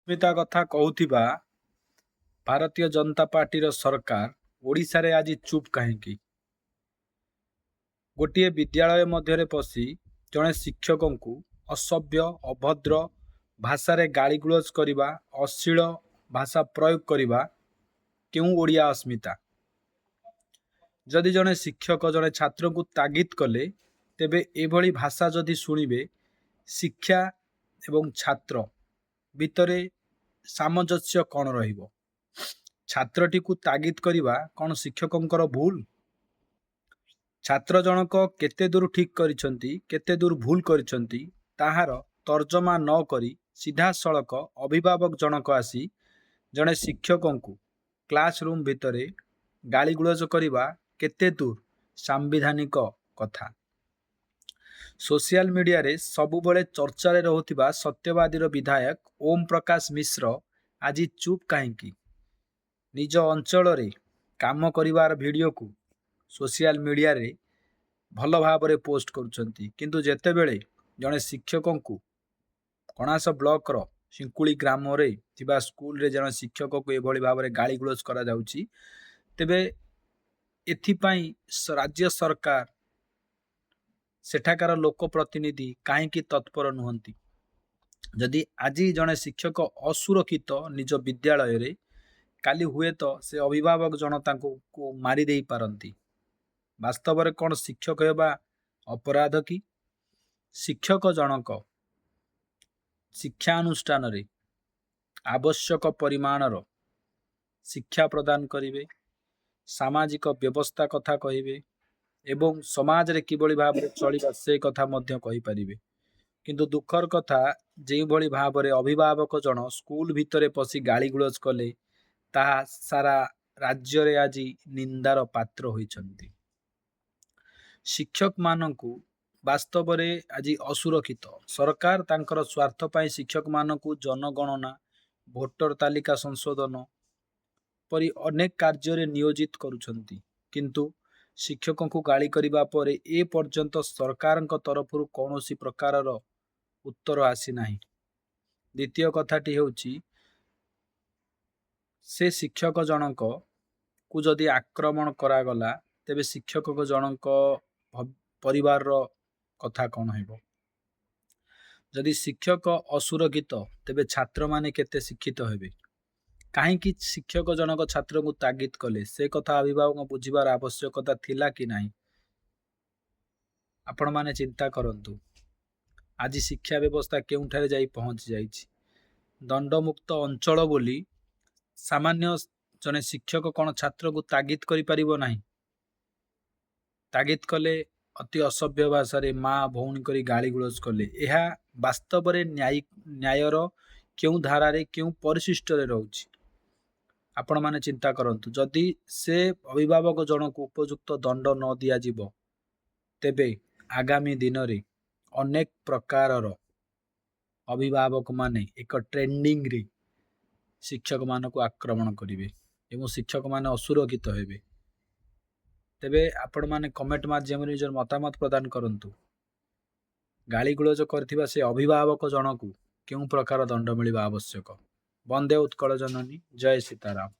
अस्मिता कथा कहूथिबा भारतीय जनता पार्टीर सरकार ओडिशारे आज चुप कहीं गोटे विद्यालय मध्य पशि जड़े शिक्षक को असभ्य अभद्र भाषा गाड़ीगुलज करने अश्लील भाषा प्रयोग करने क्यों ओडिया अस्मिता। जदि जड़े शिक्षक जड़े छात्र को तागिद कले तेबे एभली भाषा जदि शुणिबे शिक्षा एवं छात्र भितरे सामंजस्य कौन रहिबो। छात्रटी को तागिद करवा कौन शिक्षकंकर भूल। छात्र जनक केते दूर ठीक करिसंती केते दूर भूल करिसंती ताहार तर्जमा न करी सीधा सड़क अभिभावक जनक आसी जड़े शिक्षक को क्लासरूम भितरे गालीगुलज करवा केते दूर सांविधानिक कथा। सोशल मीडिया रे सबुबले चर्चा रे रहुथिबा सत्यवादीर विधायक ओम प्रकाश मिश्र आज चुप कहीं निज अंचल रे काम करिवार वीडियो को सोशल मीडिया रे भल भाव रे पोस्ट करुछंती किंतु जेतेबेले जड़े शिक्षक को कणास ब्लॉक रो सिंकुली ग्राम रे थिबा स्कूल रे जड़े शिक्षक को एभली भाव रे गाली गुलज करा जाउची तेबे एथिपाई राज्य सरकार सेठाकार लोक प्रतिनिधि कहीं तत्पर नुहंती। जदि आज जड़े शिक्षक असुरक्षित निज विद्यालय रे काली हुए तो से अभिभावक जनता को मारी दे पारंती। वास्तव में कौन शिक्षक हेबा अपराध कि? शिक्षक जनक शिक्षानुष्ठान रे आवश्यक परिमाणर शिक्षा प्रदान करिवे, सामाजिक व्यवस्था कथा कहिबे एवं समाज रे किबळी भाव रे चलिबा से कथा मध्य कहि परिबे। किंतु दुखर कथा जे भली भाव रे अभिभावक जन स्कूल भितरे पसी गाली गुलज कले ताहा सारा राज्य रे आज निंदार पात्र होइछंती। शिक्षक मानकु वास्तव रे आज असुरक्षित सरकार तांकर स्वार्थ पाई शिक्षक मानकु जनगणना भोटर तालिका संशोधन परी अनेक कार्य रे नियोजित करुछंती किंतु शिक्षक को गाली करिबा परे ए पर्यंत सरकार तरफ कौन प्रकार उत्तर आसी नाही। द्वितीय कथाटी हेउची से शिक्षक जनक को जदि आक्रमण करागला तेबे शिक्षक जनक परिवार कथा कौन हेबो। जदि शिक्षक असुरक्षित तेबे छात्र माने केते शिक्षित हेबे। कहीं शिक्षक जनक छात्र को तागिद कले से कथा अभिभावक बुझिबार आवश्यकता थिला कि नहीं आपण माने चिंता करंतु। आज शिक्षा व्यवस्था केउठारे जाई पहुंची जाइछि। दंडमुक्त अंचल बोली सामान्य जने शिक्षक कौन छात्र को तागिद करि परिबो नाही। तागिद कले अति असभ्य भाषा रे माँ भौणी करी गाली गुलज कले यह वास्तव रे न्यायर क्यों धारा रे क्यों परिशिष्ट रे रहउछि आपण माने चिंता करंतु। जदि से अभिभावक जन को उपयुक्त दंड न दिया जिवो तेबे आगामी दिन रे अनेक प्रकारर अभिभावक माने एक ट्रेंडिंग रे शिक्षक मान को आक्रमण करिवे एवं शिक्षक माने असुरक्षित हेबे। तेबे आपण माने कमेंट माध्यम रे निजर मतामत प्रदान करंतु। गाली गुलज करथिबा से अभिभावक जन को केउ प्रकार दंड मिलिबा आवश्यक। वंदे उत्कल जननी, जय सीताराम।